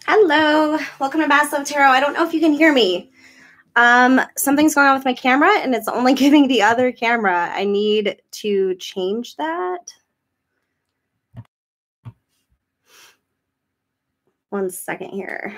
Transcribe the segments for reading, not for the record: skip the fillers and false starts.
Hello, welcome to Bass Love Tarot. I don't know if you can hear me. Something's going on with my camera and it's only giving the other camera. I need to change that. One second here.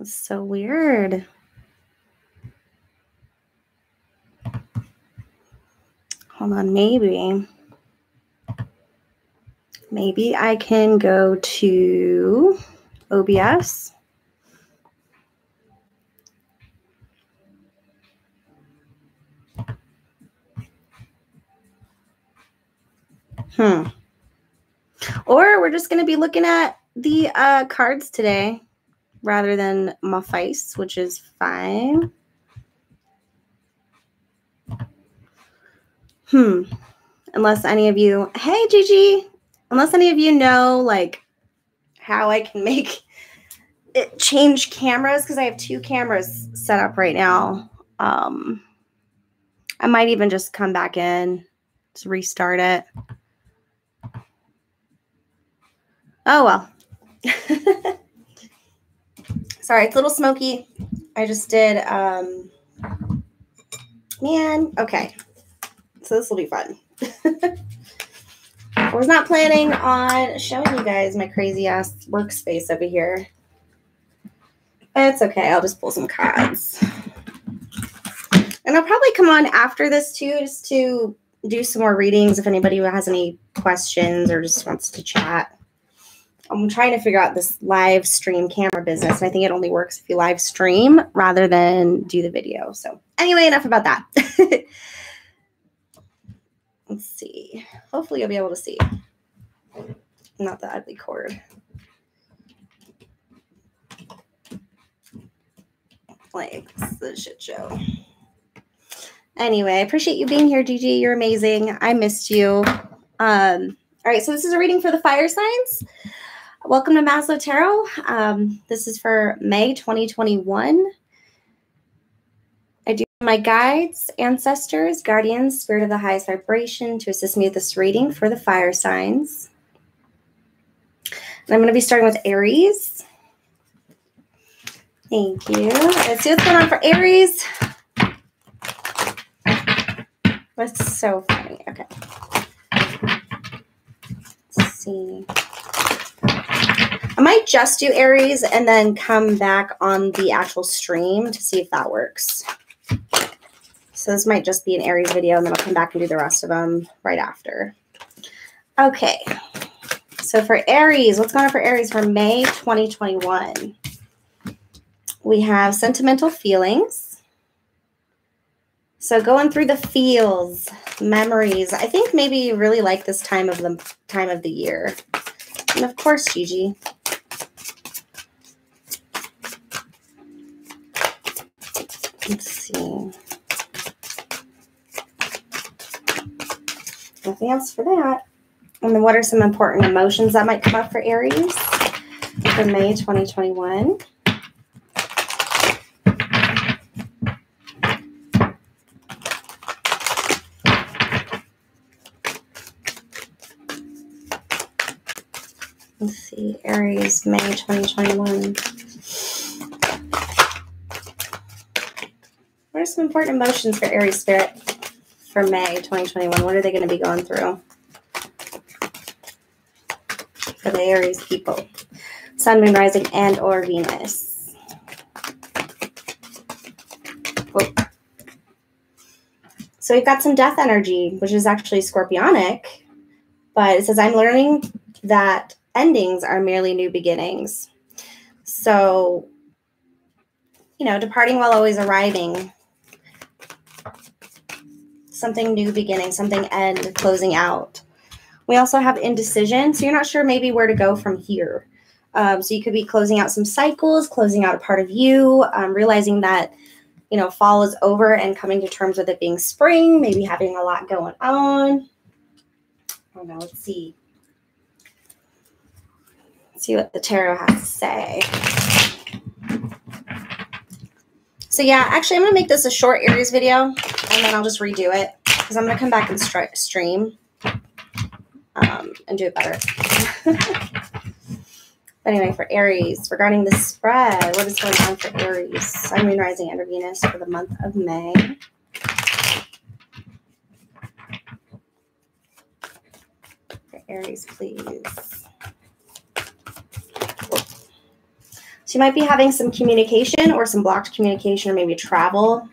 It's so weird. Hold on, maybe I can go to OBS. Or we're just going to be looking at the cards today rather than my face, which is fine. Unless any of you, hey Gigi, unless any of you know like how I can make it change cameras, because I have two cameras set up right now. I might even just come back in to restart it. Oh well. Sorry, it's a little smoky. I just did man, okay. So this will be fun. I was not planning on showing you guys my crazy ass workspace over here. It's okay. I'll just pull some cards. And I'll probably come on after this too, just to do some more readings if anybody has any questions or just wants to chat. I'm trying to figure out this live stream camera business. And I think it only works if you live stream rather than do the video. So anyway, enough about that. Let's see. Hopefully you'll be able to see. Not the ugly cord. Like, this is a shit show. Anyway, I appreciate you being here, Gigi. You're amazing. I missed you. All right, so this is a reading for the fire signs. Welcome to Maslow Tarot. This is for May 2021. I do my guides, ancestors, guardians, spirit of the highest vibration to assist me with this reading for the fire signs. And I'm going to be starting with Aries. Thank you. Let's see what's going on for Aries. That's so funny. Okay. Let's see. I might just do Aries and then come back on the actual stream to see if that works. So this might just be an Aries video, and then I'll come back and do the rest of them right after. Okay. So for Aries, what's going on for Aries for May 2021? We have sentimental feelings. So going through the feels, memories. I think maybe you really like this time of the year. And of course, Gigi. Let's see. Nothing else for that. And then what are some important emotions that might come up for Aries for May 2021? Let's see, Aries, May 2021. What are some important emotions for Aries spirit for May 2021? What are they going to be going through for the Aries people? Sun, Moon, Rising, and or Venus. Whoa. So we've got some death energy, which is actually scorpionic. But it says, I'm learning that endings are merely new beginnings. So, you know, departing while always arriving. Something new beginning, something end, closing out. We also have indecision. So you're not sure maybe where to go from here. So you could be closing out some cycles, closing out a part of you, realizing that, you know, fall is over and coming to terms with it being spring, maybe having a lot going on. I don't know, let's see. Let's see what the tarot has to say. So yeah, actually I'm going to make this a short Aries video and then I'll just redo it because I'm going to come back and stream. and do it better. Anyway, for Aries, regarding the spread, what is going on for Aries? Sun, Moon, Rising, and Venus for the month of May. For Aries, please. So you might be having some communication or some blocked communication or maybe travel.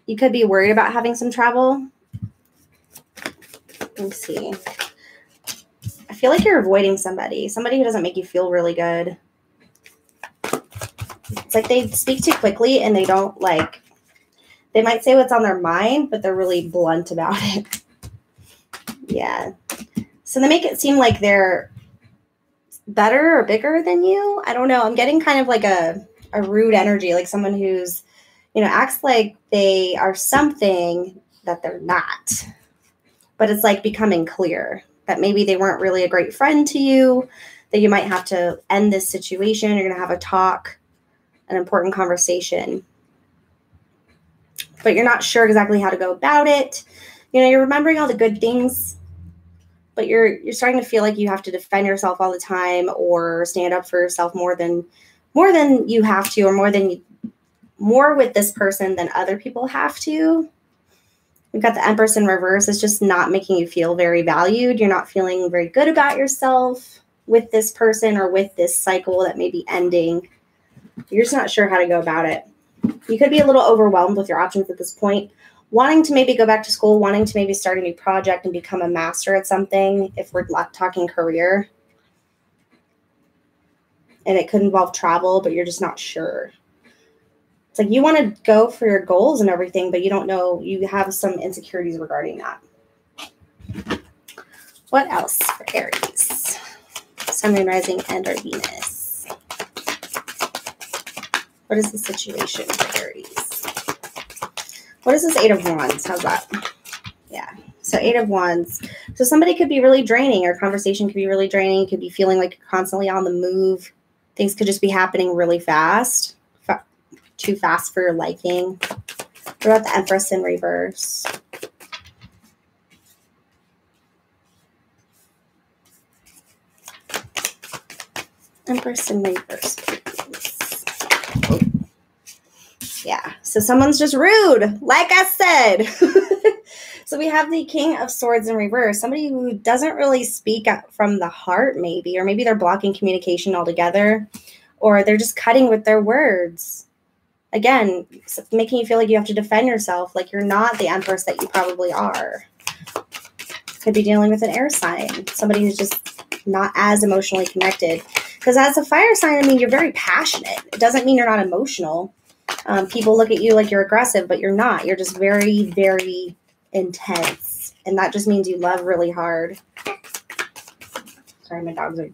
You could be worried about having some travel. Let me see. I feel like you're avoiding somebody who doesn't make you feel really good. It's like they speak too quickly and they don't they might say what's on their mind, but they're really blunt about it. Yeah. So they make it seem like they're better or bigger than you. I don't know. I'm getting kind of like a rude energy, like someone who's, acts like they are something that they're not. But it's like becoming clear that maybe they weren't really a great friend to you, that you might have to end this situation. You're going to have a talk, an important conversation. But you're not sure exactly how to go about it. You're remembering all the good things, but you're starting to feel like you have to defend yourself all the time or stand up for yourself more than you have to, or more with this person than other people have to. We've got the Empress in reverse. It's just not making you feel very valued. You're not feeling very good about yourself with this person or with this cycle that may be ending. You're just not sure how to go about it. You could be a little overwhelmed with your options at this point, wanting to maybe go back to school, wanting to maybe start a new project and become a master at something, if we're talking career. And it could involve travel, but you're just not sure. It's like you want to go for your goals and everything, but you don't know. You have some insecurities regarding that. What else for Aries? Sun, Moon, Rising, and our Venus. What is the situation for Aries? What is this Eight of Wands? How's that? Yeah. So Eight of Wands. So somebody could be really draining. Or conversation could be really draining. You could be feeling like you're constantly on the move. Things could just be happening really fast. Too fast for your liking. What about the Empress in reverse? Empress in reverse, please. Oh. Yeah, so someone's just rude, like I said. So we have the King of Swords in reverse. Somebody who doesn't really speak from the heart, maybe. Or maybe they're blocking communication altogether. Or they're just cutting with their words. Again, making you feel like you have to defend yourself, like you're not the Empress that you probably are. Could be dealing with an air sign, somebody who's just not as emotionally connected. Because as a fire sign, I mean, you're very passionate. It doesn't mean you're not emotional. People look at you like you're aggressive, but you're not. You're just very, very intense. And that just means you love really hard. Sorry, my dogs are...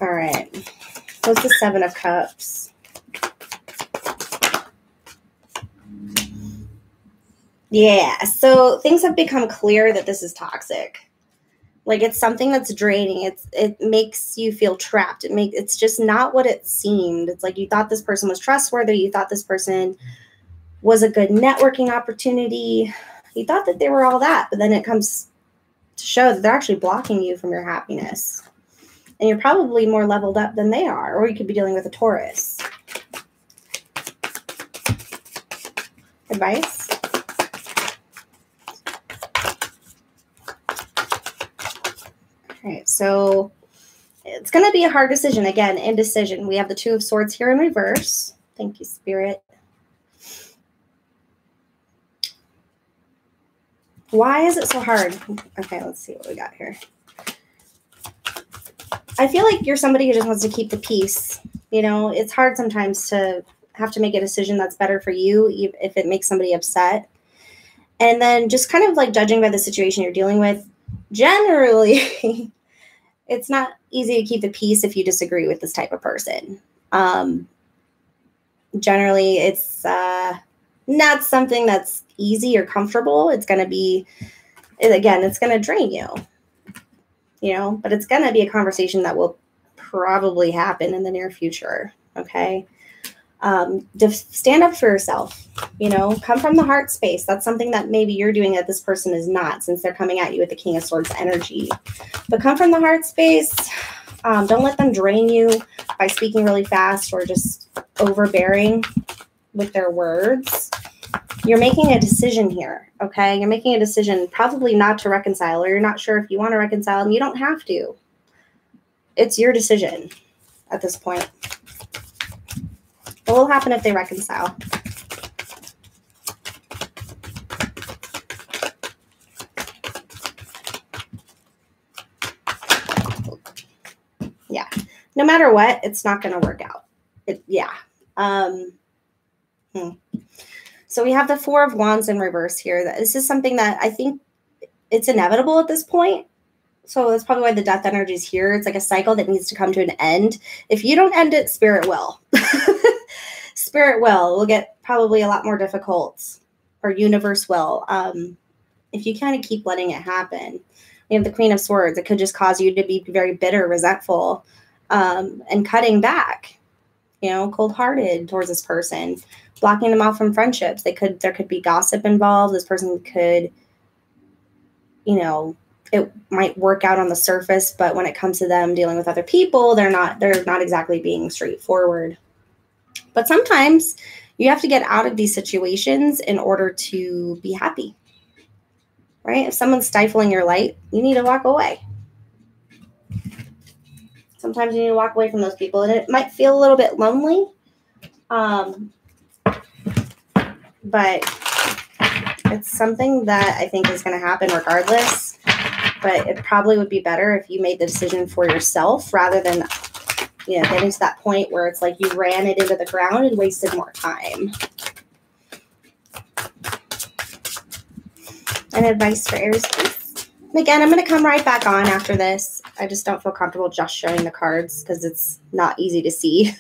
All right. What's the Seven of Cups? Yeah, so things have become clear that this is toxic. Like it's something that's draining. It makes you feel trapped. It's just not what it seemed. It's like you thought this person was trustworthy. You thought this person was a good networking opportunity. You thought that they were all that, but then it comes to show that they're actually blocking you from your happiness. And you're probably more leveled up than they are, or you could be dealing with a Taurus. Advice? All right, so it's going to be a hard decision. Again, indecision. We have the Two of Swords here in reverse. Thank you, Spirit. Why is it so hard? Okay, let's see what we got here. I feel like you're somebody who just wants to keep the peace. It's hard sometimes to have to make a decision that's better for you if it makes somebody upset. And then just kind of like judging by the situation you're dealing with, generally, it's not easy to keep the peace if you disagree with this type of person. Generally, it's not something that's easy or comfortable. It's going to be, again, it's going to drain you, but it's going to be a conversation that will probably happen in the near future. Okay. Stand up for yourself, you know, come from the heart space. That's something that maybe you're doing that this person is not, since they're coming at you with the King of Swords energy. But come from the heart space. Don't let them drain you by speaking really fast or just overbearing with their words. You're making a decision here, okay? You're making a decision probably not to reconcile, or you're not sure if you want to reconcile, and you don't have to. It's your decision at this point. What will happen if they reconcile? Yeah. No matter what, it's not going to work out. So we have the Four of Wands in reverse here. This is something that I think it's inevitable at this point. So that's probably why the death energy is here. It's like a cycle that needs to come to an end. If you don't end it, Spirit will. Spirit will get probably a lot more difficult, or universe will. If you kind of keep letting it happen. We have the Queen of Swords. It could just cause you to be very bitter, resentful, and cutting back, you know, cold-hearted towards this person, blocking them off from friendships. There could be gossip involved. This person could, you know, it might work out on the surface, but when it comes to them dealing with other people, they're not exactly being straightforward. But sometimes you have to get out of these situations in order to be happy, right? If someone's stifling your light, you need to walk away. Sometimes you need to walk away from those people, and it might feel a little bit lonely, but it's something that I think is going to happen regardless. But it probably would be better if you made the decision for yourself rather than, you know, getting to that point where it's like you ran it into the ground and wasted more time. And advice for Aries, please. And again, I'm going to come right back on after this. I just don't feel comfortable just showing the cards because it's not easy to see.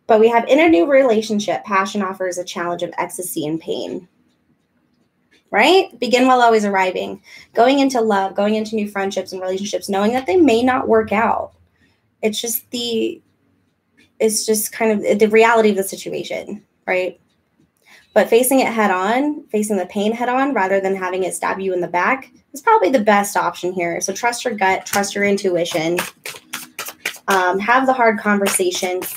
But we have in a new relationship, passion offers a challenge of ecstasy and pain. Right? Begin while always arriving. Going into love, going into new friendships and relationships, knowing that they may not work out. It's just kind of the reality of the situation, right? But facing it head on, facing the pain head on, rather than having it stab you in the back, is probably the best option here. So trust your gut, trust your intuition, have the hard conversations,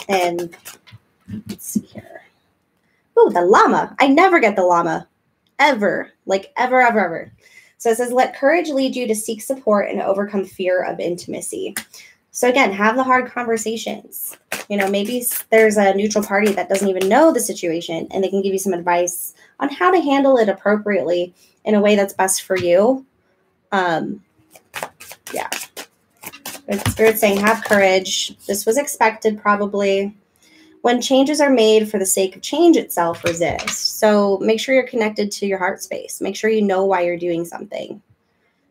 and let's see here. Oh, the llama. I never get the llama. Ever. Like ever, ever, ever. So it says, let courage lead you to seek support and overcome fear of intimacy. So again, have the hard conversations. You know, maybe there's a neutral party that doesn't even know the situation, and they can give you some advice on how to handle it appropriately in a way that's best for you. Yeah. Spirit's saying, have courage. This was expected, probably. When changes are made for the sake of change itself, resist. So make sure you're connected to your heart space. Make sure you know why you're doing something.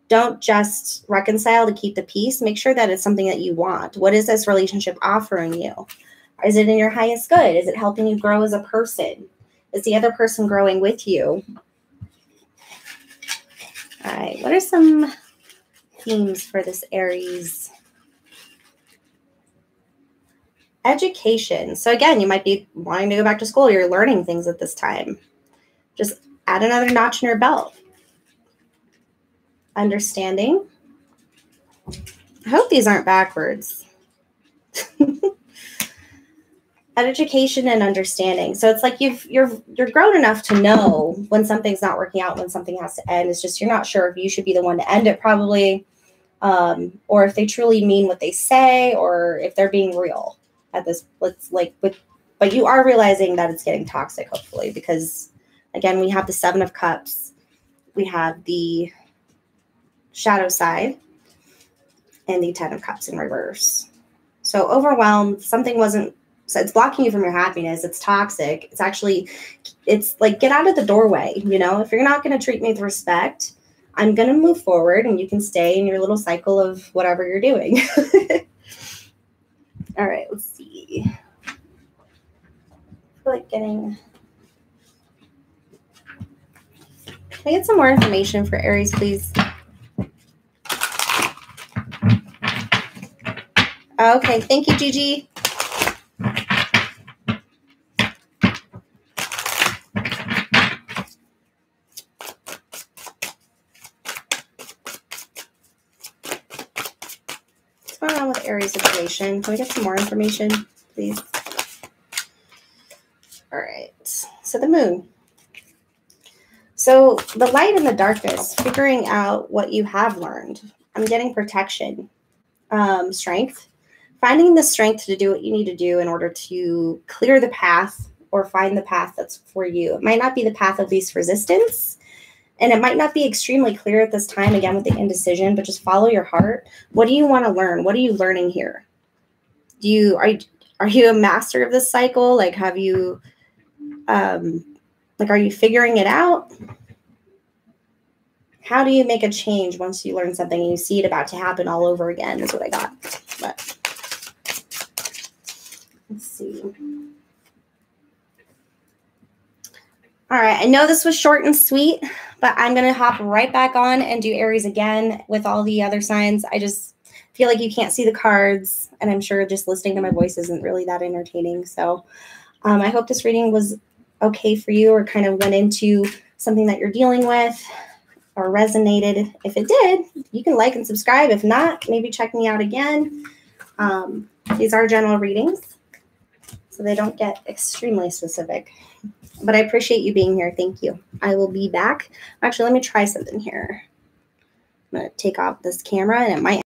Don't just reconcile to keep the peace. Make sure that it's something that you want. What is this relationship offering you? Is it in your highest good? Is it helping you grow as a person? Is the other person growing with you? All right. What are some themes for this Aries? Education. So again, you might be wanting to go back to school. You're learning things at this time. Just add another notch in your belt. Understanding. I hope these aren't backwards. Education and understanding. So it's like you're grown enough to know when something's not working out, when something has to end. It's just you're not sure if you should be the one to end it, probably, or if they truly mean what they say, or if they're being real at this. But you are realizing that it's getting toxic, hopefully, because again, we have the Seven of Cups, we have the shadow side, and the Ten of Cups in reverse. So overwhelmed, something wasn't. So it's blocking you from your happiness. It's toxic. It's like, get out of the doorway. You know, if you're not going to treat me with respect, I'm going to move forward, and you can stay in your little cycle of whatever you're doing. All right, let's see. I feel like getting. Can I get some more information for Aries, please? Okay, thank you, Gigi. What's going on with Aries situation? Can we get some more information, please? All right, so the moon. So the light and the darkness, figuring out what you have learned. I'm getting protection, strength, finding the strength to do what you need to do in order to clear the path or find the path that's for you. It might not be the path of least resistance, and it might not be extremely clear at this time, again, with the indecision, but just follow your heart. What do you want to learn? What are you learning here? Are you a master of this cycle? Like, have you, are you figuring it out? How do you make a change once you learn something and you see it about to happen all over again is what I got. But let's see. All right, I know this was short and sweet, but I'm going to hop right back on and do Aries again with all the other signs. I just feel like you can't see the cards, and I'm sure just listening to my voice isn't really that entertaining. So I hope this reading was okay for you or kind of went into something that you're dealing with or resonated. If it did, you can like and subscribe. If not, maybe check me out again. These are general readings, so they don't get extremely specific. But I appreciate you being here. Thank you. I will be back. Actually, let me try something here. I'm going to take off this camera, and it might